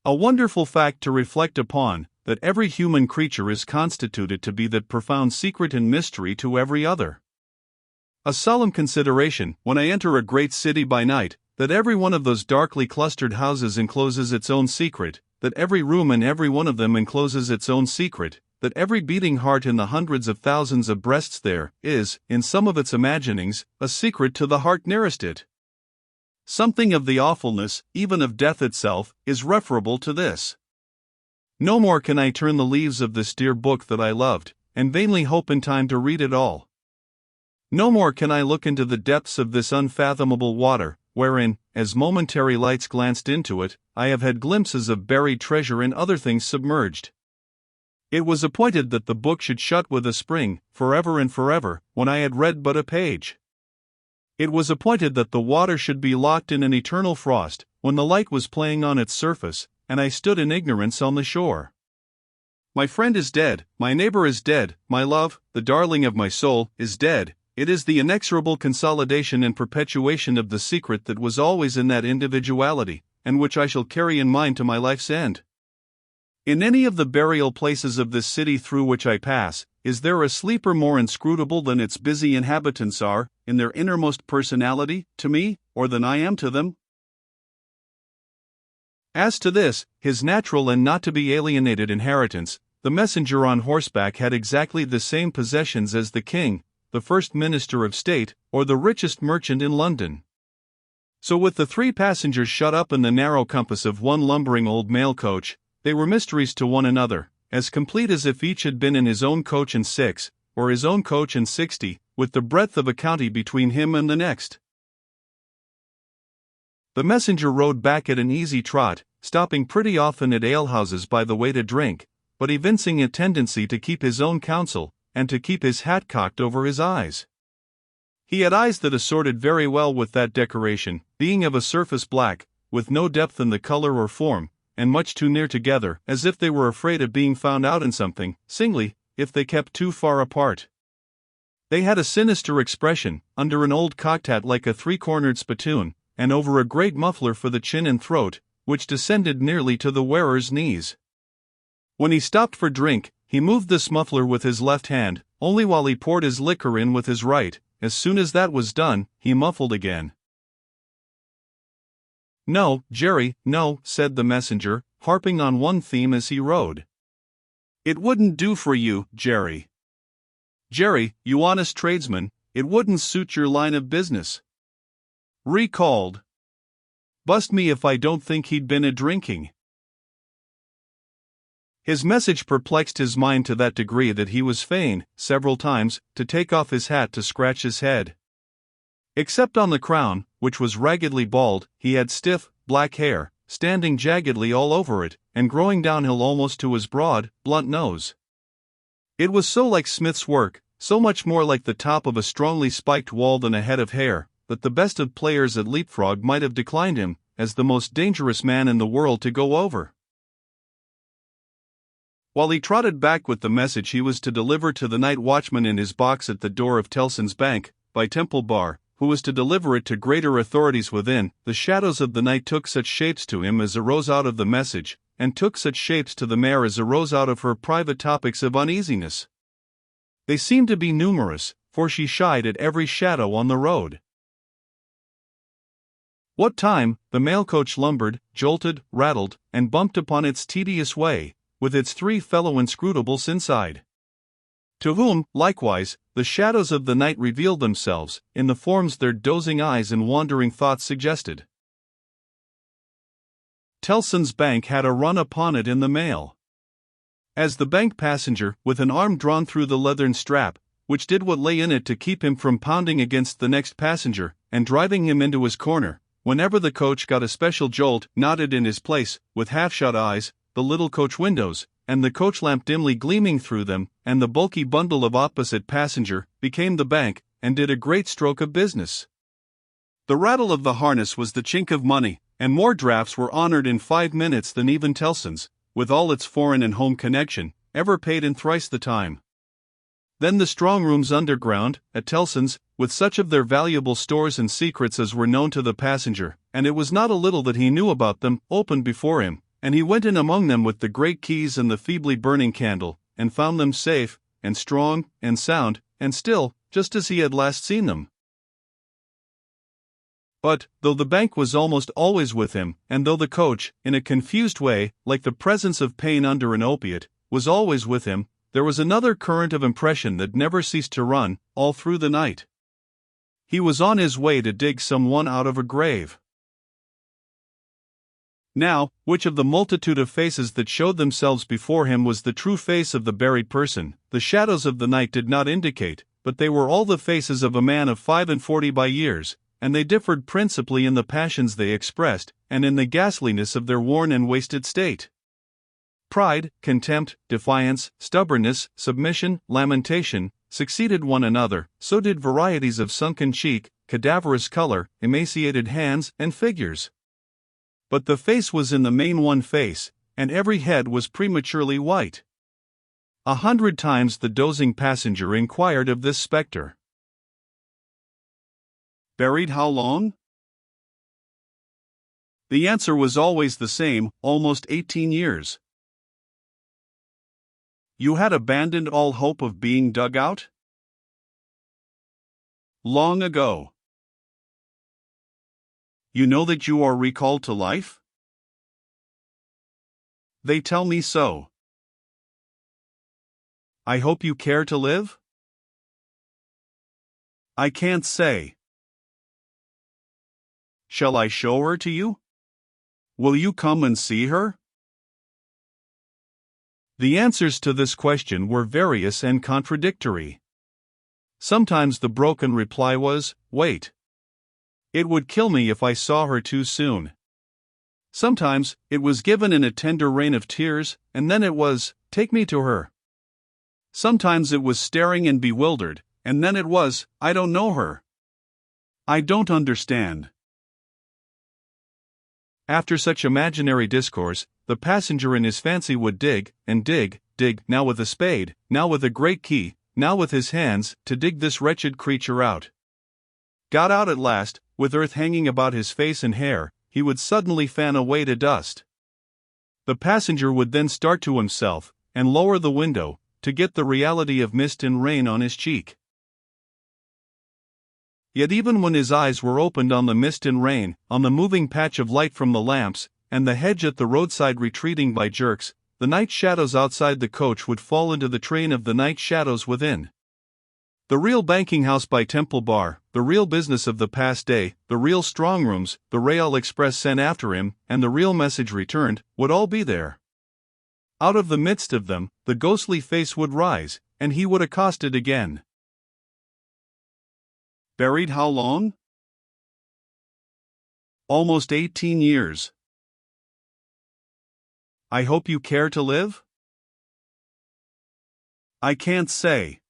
A wonderful fact to reflect upon, that every human creature is constituted to be that profound secret and mystery to every other. A solemn consideration, when I enter a great city by night, that every one of those darkly clustered houses encloses its own secret, that every room in every one of them encloses its own secret, that every beating heart in the hundreds of thousands of breasts there is, in some of its imaginings, a secret to the heart nearest it. Something of the awfulness, even of death itself, is referable to this. No more can I turn the leaves of this dear book that I loved, and vainly hope in time to read it all. No more can I look into the depths of this unfathomable water, wherein, as momentary lights glanced into it, I have had glimpses of buried treasure and other things submerged. It was appointed that the book should shut with a spring, forever and forever, when I had read but a page. It was appointed that the water should be locked in an eternal frost, when the light was playing on its surface, and I stood in ignorance on the shore. My friend is dead, my neighbor is dead, my love, the darling of my soul, is dead. It is the inexorable consolidation and perpetuation of the secret that was always in that individuality, and which I shall carry in mind to my life's end. In any of the burial places of this city through which I pass, is there a sleeper more inscrutable than its busy inhabitants are, in their innermost personality, to me, or than I am to them? As to this, his natural and not to be alienated inheritance, the messenger on horseback had exactly the same possessions as the king, the first minister of state, or the richest merchant in London. So with the 3 passengers shut up in the narrow compass of one lumbering old mail coach, they were mysteries to one another, as complete as if each had been in his own coach and 6, or his own coach and 60, with the breadth of a county between him and the next. The messenger rode back at an easy trot, stopping pretty often at alehouses by the way to drink, but evincing a tendency to keep his own counsel, and to keep his hat cocked over his eyes. He had eyes that assorted very well with that decoration, being of a surface black, with no depth in the color or form, and much too near together, as if they were afraid of being found out in something, singly, if they kept too far apart. They had a sinister expression, under an old cocked hat like a 3-cornered spittoon, and over a great muffler for the chin and throat, which descended nearly to the wearer's knees. When he stopped for drink, he moved this muffler with his left hand, only while he poured his liquor in with his right. As soon as that was done, he muffled again. "No, Jerry, no," said the messenger, harping on one theme as he rode. "It wouldn't do for you, Jerry. Jerry, you honest tradesman, it wouldn't suit your line of business." Recalled. Bust me if I don't think he'd been a-drinking. His message perplexed his mind to that degree that he was fain, several times, to take off his hat to scratch his head. Except on the crown, which was raggedly bald, he had stiff, black hair, standing jaggedly all over it, and growing downhill almost to his broad, blunt nose. It was so like Smith's work, so much more like the top of a strongly spiked wall than a head of hair, that the best of players at leapfrog might have declined him, as the most dangerous man in the world to go over. While he trotted back with the message he was to deliver to the night watchman in his box at the door of Tellson's Bank, by Temple Bar, who was to deliver it to greater authorities within, the shadows of the night took such shapes to him as arose out of the message, and took such shapes to the mare as arose out of her private topics of uneasiness. They seemed to be numerous, for she shied at every shadow on the road. What time, the mail coach lumbered, jolted, rattled, and bumped upon its tedious way, with its 3 fellow inscrutables inside. To whom, likewise, the shadows of the night revealed themselves, in the forms their dozing eyes and wandering thoughts suggested. Tellson's Bank had a run upon it in the mail. As the bank passenger, with an arm drawn through the leathern strap, which did what lay in it to keep him from pounding against the next passenger, and driving him into his corner, whenever the coach got a special jolt, nodded in his place, with half-shut eyes, the little coach windows, and the coach lamp dimly gleaming through them, and the bulky bundle of opposite passenger, became the bank, and did a great stroke of business. The rattle of the harness was the chink of money, and more drafts were honored in 5 minutes than even Tellson's, with all its foreign and home connection, ever paid in thrice the time. Then the strong rooms underground, at Tellson's, with such of their valuable stores and secrets as were known to the passenger, and it was not a little that he knew about them, opened before him, And he went in among them with the great keys and the feebly burning candle, and found them safe, and strong, and sound, and still, just as he had last seen them. But, though the bank was almost always with him, and though the coach, in a confused way, like the presence of pain under an opiate, was always with him, there was another current of impression that never ceased to run, all through the night. He was on his way to dig someone out of a grave. Now, which of the multitude of faces that showed themselves before him was the true face of the buried person, the shadows of the night did not indicate, but they were all the faces of a man of 45 by years, and they differed principally in the passions they expressed, and in the ghastliness of their worn and wasted state. Pride, contempt, defiance, stubbornness, submission, lamentation, succeeded one another, so did varieties of sunken cheek, cadaverous color, emaciated hands, and figures. But the face was in the main one face, and every head was prematurely white. 100 times the dozing passenger inquired of this spectre. Buried how long? The answer was always the same, almost 18 years. You had abandoned all hope of being dug out? Long ago. You know that you are recalled to life? They tell me so. I hope you care to live? I can't say. Shall I show her to you? Will you come and see her? The answers to this question were various and contradictory. Sometimes the broken reply was, wait. It would kill me if I saw her too soon. Sometimes, it was given in a tender rain of tears, and then it was, take me to her. Sometimes it was staring and bewildered, and then it was, I don't know her. I don't understand. After such imaginary discourse, the passenger in his fancy would dig, and dig, now with a spade, now with a great key, now with his hands, to dig this wretched creature out. Got out at last, with earth hanging about his face and hair, he would suddenly fan away to dust. The passenger would then start to himself, and lower the window, to get the reality of mist and rain on his cheek. Yet even when his eyes were opened on the mist and rain, on the moving patch of light from the lamps, and the hedge at the roadside retreating by jerks, the night shadows outside the coach would fall into the train of the night shadows within. The real banking house by Temple Bar, the real business of the past day, the real strong rooms, the Real Express sent after him, and the real message returned, would all be there. Out of the midst of them, the ghostly face would rise, and he would accost it again. Buried how long? Almost 18 years. I hope you care to live? I can't say.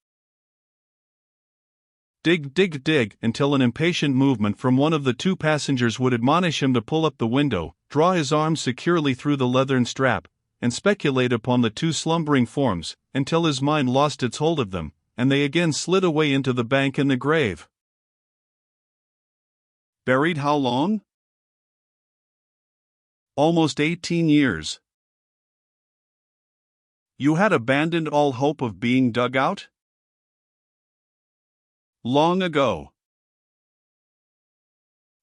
Dig, until an impatient movement from one of the two passengers would admonish him to pull up the window, draw his arms securely through the leathern strap, and speculate upon the two slumbering forms, until his mind lost its hold of them, and they again slid away into the bank and the grave. Buried how long? Almost 18 years. You had abandoned all hope of being dug out? Long ago.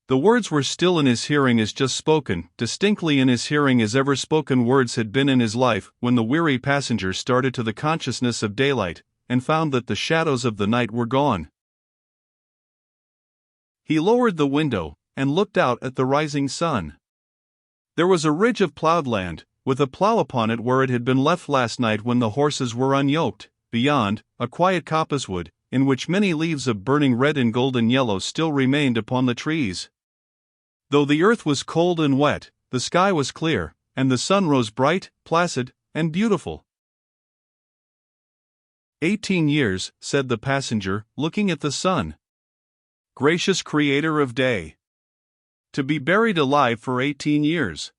The words were still in his hearing as just spoken, distinctly in his hearing as ever spoken words had been in his life, when the weary passenger started to the consciousness of daylight, and found that the shadows of the night were gone. He lowered the window, and looked out at the rising sun. There was a ridge of plowed land, with a plow upon it where it had been left last night when the horses were unyoked. Beyond, a quiet coppicewood, in which many leaves of burning red and golden yellow still remained upon the trees. Though the earth was cold and wet, the sky was clear, and the sun rose bright, placid, and beautiful. 18 years, said the passenger, looking at the sun. Gracious Creator of day! To be buried alive for 18 years!